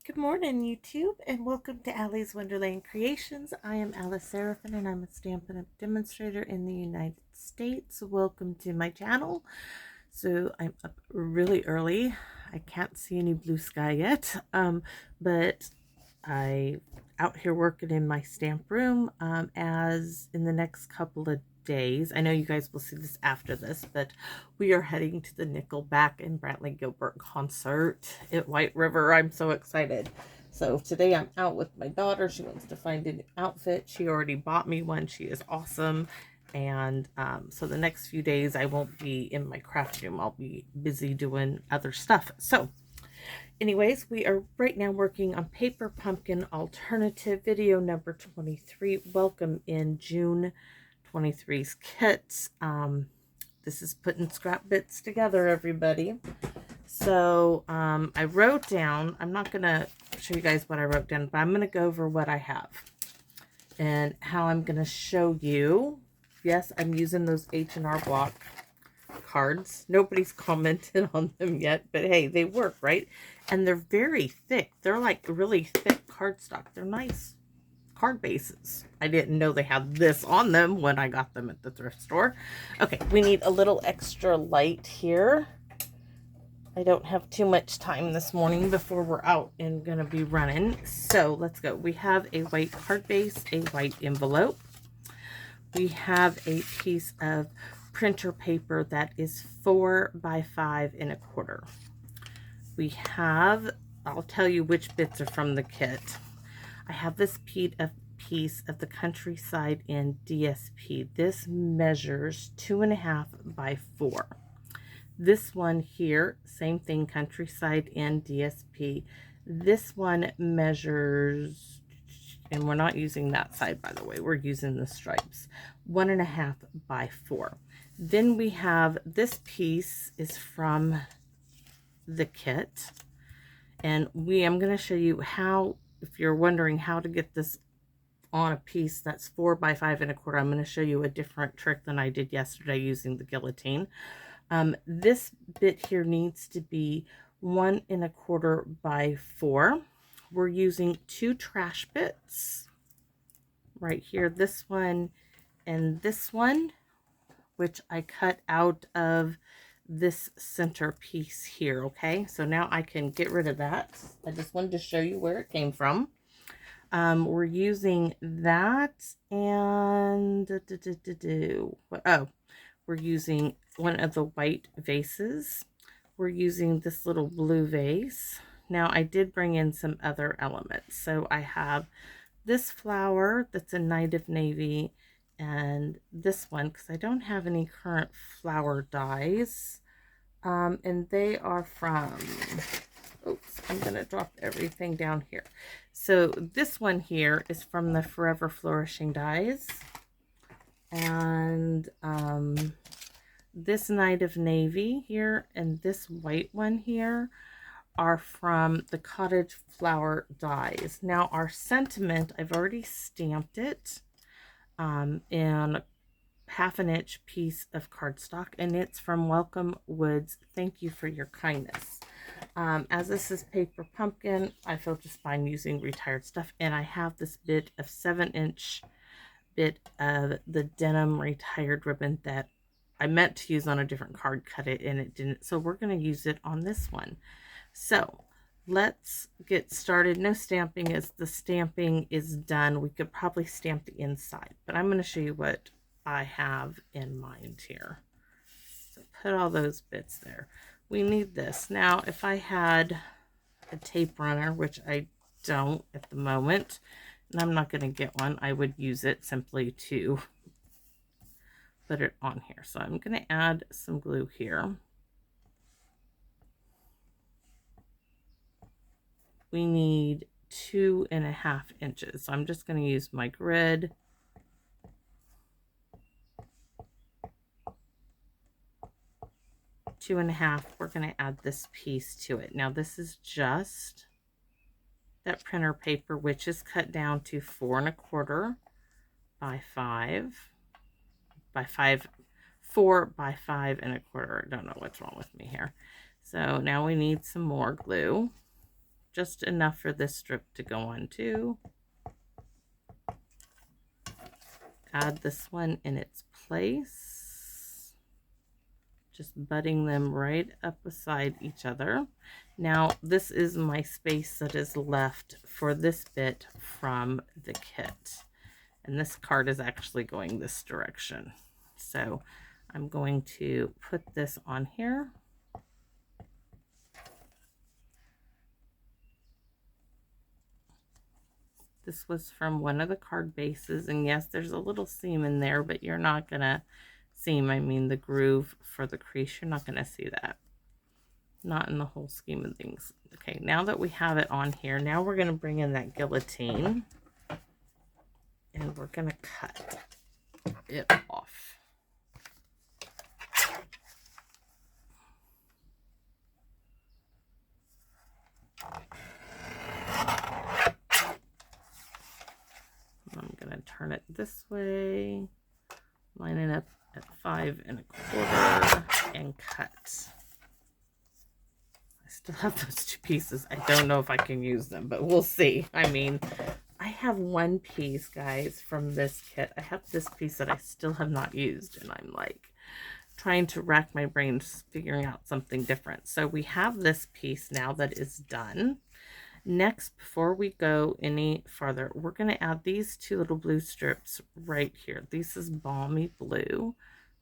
Good morning, YouTube, and welcome to Allie's Wonderland Creations. I am Alice Seraphin, and I'm a Stampin' Up! Demonstrator in the United States. Welcome to my channel. So I'm up really early. I can't see any blue sky yet, but I out here working in my stamp room as in the next couple of days. I know you guys will see this after this, but we are heading to the Nickelback and Brantley Gilbert concert at White River. I'm so excited. So today I'm out with my daughter. She wants to find a new outfit. She already bought me one. She is awesome. And so the next few days I won't be in my craft room. I'll be busy doing other stuff. So anyways, we are right now working on Paper Pumpkin Alternative video number 23. Welcome in June 23's kits. This is putting scrap bits together, everybody. So I wrote down, I'm not going to show you guys what I wrote down, but I'm going to go over what I have and how I'm going to show you. Yes, I'm using those H&R Block cards. Nobody's commented on them yet, but hey, they work, right? And they're very thick. They're like really thick cardstock. They're nice card bases. I didn't know they had this on them when I got them at the thrift store. Okay, we need a little extra light here. I don't have too much time this morning before we're out and gonna be running. So let's go. We have a white card base, a white envelope. We have a piece of printer paper that is 4 by 5 1/4. We have, I'll tell you which bits are from the kit. I have this piece of the Countryside in DSP. This measures 2.5 by 4. This one here, same thing, Countryside in DSP. This one measures, and we're not using that side, by the way, we're using the stripes, 1.5 by 4. Then we have this piece is from the kit, and I'm going to show you how, if you're wondering how to get this on a piece that's 4 by 5 1/4, I'm going to show you a different trick than I did yesterday using the guillotine. This bit here needs to be 1 1/4 by 4. We're using 2 trash bits right here, this one and this one, which I cut out of this center piece here. Okay, so now I can get rid of that. I just wanted to show you where it came from. We're using that, and we're using one of the white vases. We're using this little blue vase. Now I did bring in some other elements. So I have this flower that's a Night of Navy, and this one, because I don't have any current flower dies. And they are from, oops, I'm going to drop everything down here. So this one here is from the Forever Flourishing dies. And this Night of Navy here and this white one here are from the Cottage Flower dies. Now our sentiment, I've already stamped it in a 1/2 inch piece of cardstock, and it's from Welcome Woods. Thank you for your kindness. As this is Paper Pumpkin, I feel just fine using retired stuff, and I have this bit of 7-inch bit of the denim retired ribbon that I meant to use on a different card, cut it and it didn't, so we're going to use it on this one. So let's get started. No stamping, as the stamping is done. We could probably stamp the inside, but I'm going to show you what I have in mind here. So put all those bits there. We need this. Now if I had a tape runner, which I don't at the moment, and I'm not going to get one, I would use it simply to put it on here. So I'm going to add some glue here. We need 2.5 inches. So I'm just going to use my grid. Two and a half. We're going to add this piece to it. Now this is just that printer paper, which is cut down to 4 1/4 by 5 by 5, 4 by 5 1/4. I don't know what's wrong with me here. So now we need some more glue just enough for this strip to go on too. Add this one in its place, just butting them right up beside each other. Now this is my space that is left for this bit from the kit, and this card is actually going this direction, so I'm going to put this on here. This was from one of the card bases, and yes, there's a little seam in there, but you're not gonna seam, I mean the groove for the crease, you're not gonna see that. Not in the whole scheme of things. Okay, now that we have it on here, now we're gonna bring in that guillotine, and we're gonna cut it off. I'm gonna turn it this way, line it up at 5 1/4 and cut. I still have those 2 pieces. I don't know if I can use them, but we'll see. I mean, I have one piece, guys, from this kit. I have this piece that I still have not used, and I'm like trying to rack my brains figuring out something different. So we have this piece now that is done. Next, before we go any farther, we're going to add these 2 little blue strips right here. This is Balmy Blue.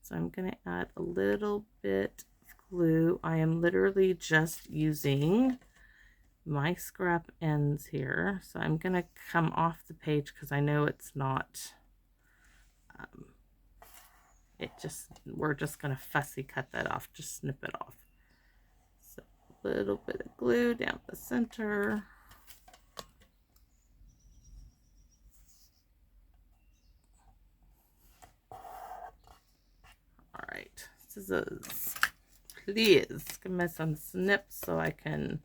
So I'm going to add a little bit of glue. I am literally just using my scrap ends here. So I'm going to come off the page because I know it's not, we're just going to fussy cut that off, just snip it off. So a little bit of glue down the center. All right, scissors, please give me some snips so I can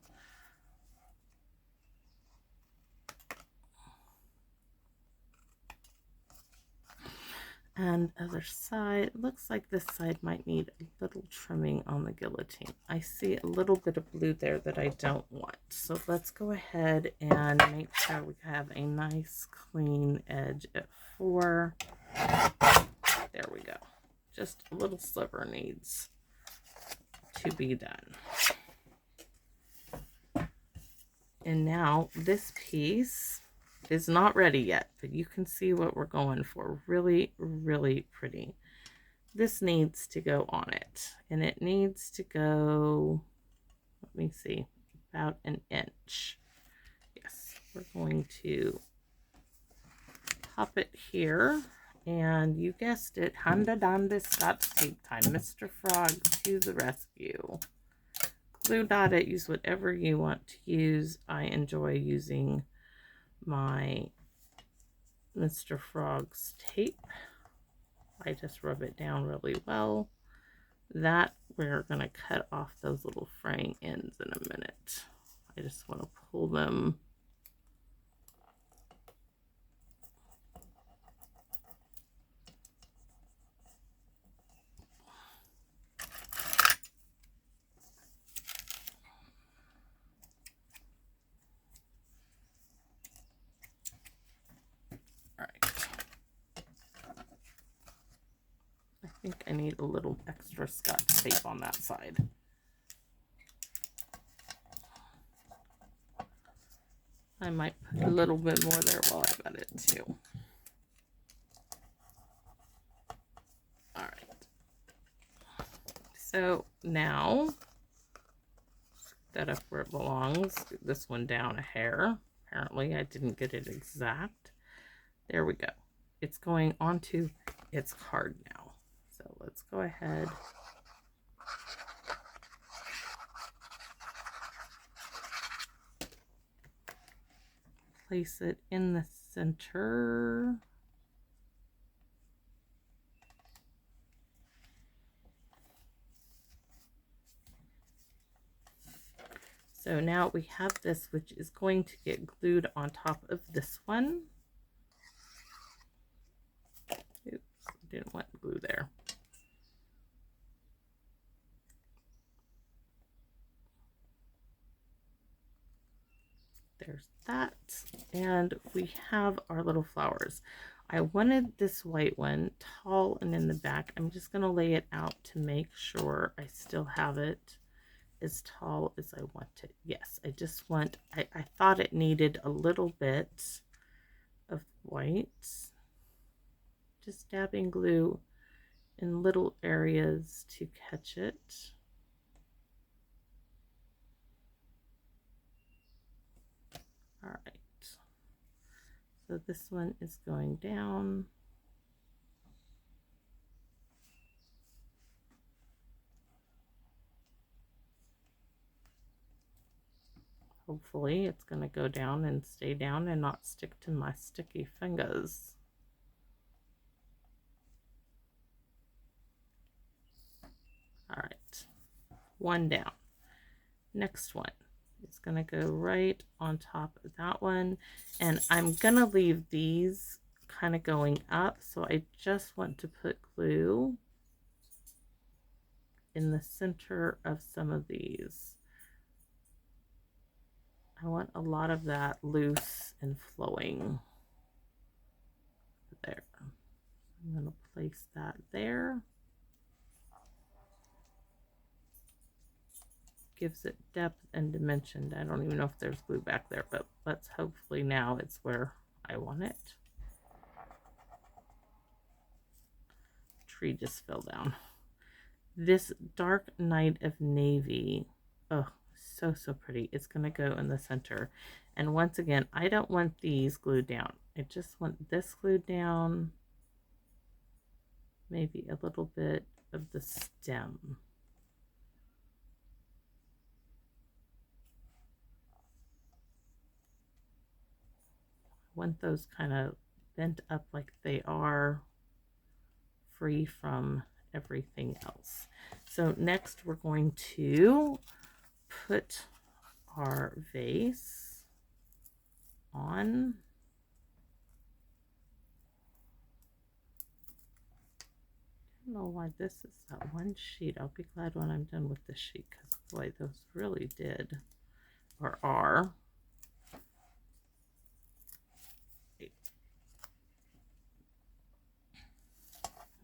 and other side. Looks like this side might need a little trimming on the guillotine. I see a little bit of blue there that I don't want. So let's go ahead and make sure we have a nice clean edge at 4. There we go. Just a little sliver needs to be done. And now this piece is not ready yet, but you can see what we're going for. Really, really pretty. This needs to go on it, and it needs to go, let me see, about 1 inch. Yes, we're going to pop it here, and you guessed it, Handa Donda Scotch tape time. Mr. Frog to the rescue. Glue dot it, use whatever you want to use. I enjoy using my Mr. Frog's tape. I just rub it down really well. That we're going to cut off those little fraying ends in a minute. I just want to pull them . I think I need a little extra Scotch tape on that side. I might put a little bit more there while I got it too. All right. So now, that up where it belongs. This one down a hair. Apparently I didn't get it exact. There we go. It's going onto its card now. So let's go ahead. Place it in the center. So now we have this, which is going to get glued on top of this one. Oops, didn't want glue there. there's that. And we have our little flowers. I wanted this white one tall and in the back. I'm just going to lay it out to make sure I still have it as tall as I want it. Yes, I just want, I thought it needed a little bit of white. Just dabbing glue in little areas to catch it. All right, so this one is going down. Hopefully it's going to go down and stay down and not stick to my sticky fingers. All right, one down. Next one. It's going to go right on top of that one. And I'm going to leave these kind of going up. So I just want to put glue in the center of some of these. I want a lot of that loose and flowing. There. I'm going to place that there. Gives it depth and dimension. I don't even know if there's glue back there, but let's hopefully now it's where I want it. Tree just fell down. This dark night of navy, oh, so pretty. It's going to go in the center. And once again, I don't want these glued down. I just want this glued down. Maybe a little bit of the stem. I want those kind of bent up like they are, free from everything else. So next we're going to put our vase on. I don't know why this is that one sheet. I'll be glad when I'm done with this sheet, because boy, those really did or are.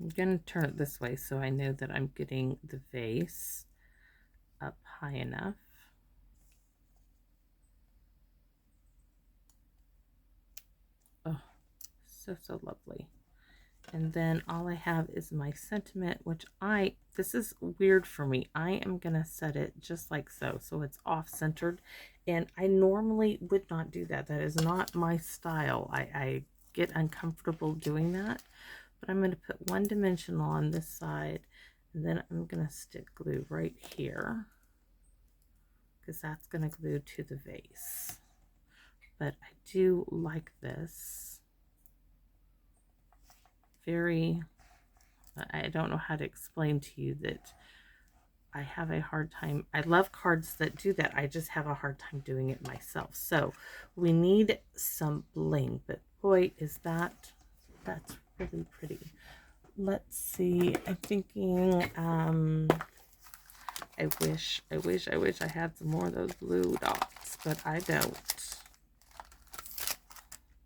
I'm going to turn it this way so I know that I'm getting the vase up high enough. Oh, so lovely. And then all I have is my sentiment, which this is weird for me. I am going to set it just like so. So it's off-centered. And I normally would not do that. That is not my style. I get uncomfortable doing that. But I'm going to put one dimensional on this side, and then I'm going to stick glue right here, because that's going to glue to the vase. But I do like this. I don't know how to explain to you that I have a hard time. I love cards that do that. I just have a hard time doing it myself. So we need some bling, but boy, that's really pretty. Let's see. I'm thinking, I wish I had some more of those blue dots, but I don't.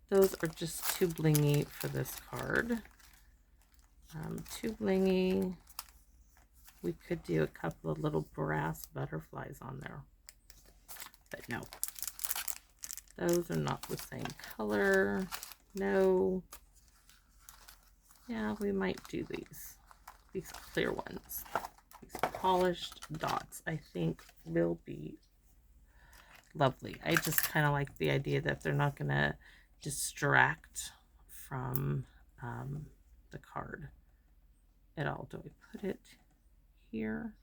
Those are just too blingy for this card. Too blingy. We could do a couple of little brass butterflies on there, but no. Those are not the same color. No. Yeah, we might do these clear ones. These polished dots, I think, will be lovely. I just kind of like the idea that they're not going to distract from the card at all. Do I put it here?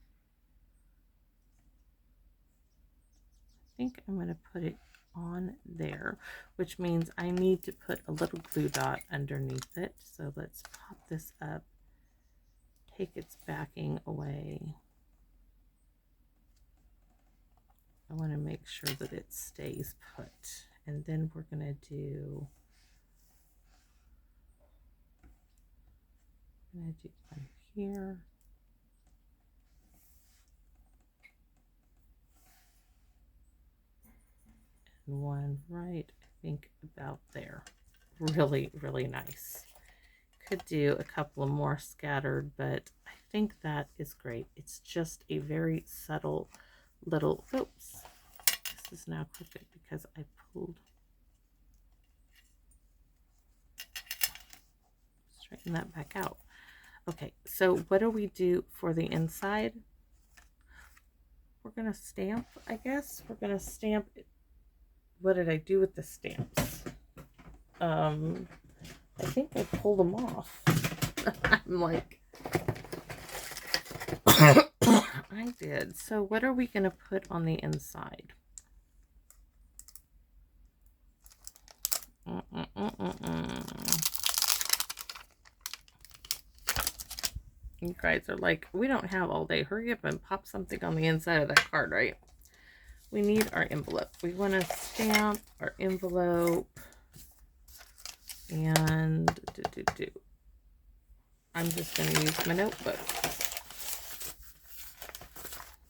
I think I'm going to put it on there, which means I need to put a little glue dot underneath it. So let's pop this up, take its backing away. I want to make sure that it stays put, and then we're going to do one here. and one right, I think, about there. Really, really nice. Could do a couple of more scattered, but I think that is great. It's just a very subtle little, oops, this is now crooked because I pulled. Straighten that back out. Okay, so what do we do for the inside? We're going to stamp, I guess. We're going to stamp. What did I do with the stamps? I think I pulled them off. I'm like, I did. So what are we going to put on the inside? You guys are like, we don't have all day. Hurry up and pop something on the inside of that card, right? We need our envelope. We want to stamp our envelope. And I'm just going to use my notebook.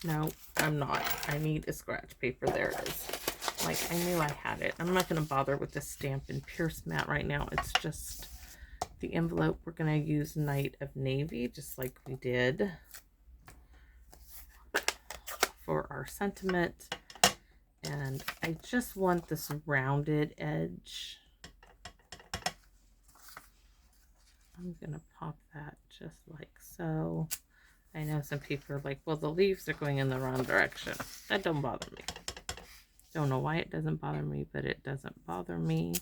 No, I'm not. I need a scratch paper. There it is. Like, I knew I had it. I'm not going to bother with this Stampin' Pierce mat right now. It's just the envelope. We're going to use Night of Navy, just like we did for our sentiment. And I just want this rounded edge. I'm going to pop that just like so. I know some people are like, well, the leaves are going in the wrong direction. That don't bother me. Don't know why it doesn't bother me, but it doesn't bother me.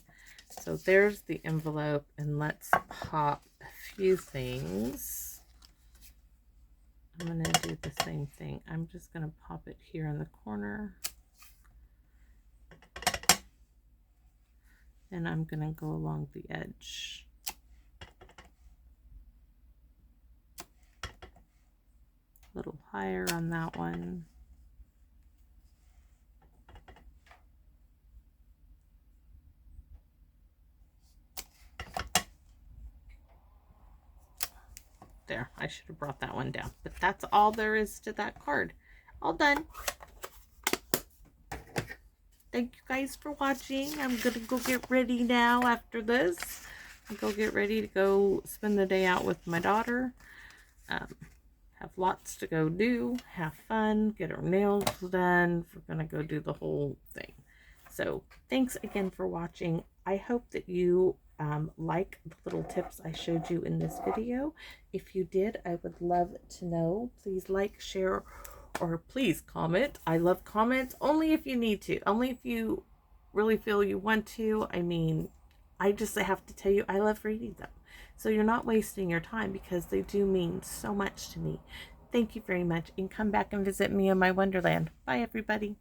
So there's the envelope, and let's pop a few things. I'm going to do the same thing. I'm just going to pop it here in the corner. And I'm going to go along the edge. A little higher on that one. There, I should have brought that one down. But that's all there is to that card. All done. Thank you guys for watching. I'm going to go get ready now after this. I'll go get ready to go spend the day out with my daughter. Have lots to go do. Have fun. Get our nails done. We're going to go do the whole thing. So thanks again for watching. I hope that you like the little tips I showed you in this video. If you did, I would love to know. Please like, share, or please comment. I love comments only if you need to. Only if you really feel you want to. I mean, I just have to tell you, I love reading them. So you're not wasting your time because they do mean so much to me. Thank you very much, and come back and visit me in my Wonderland. Bye, everybody.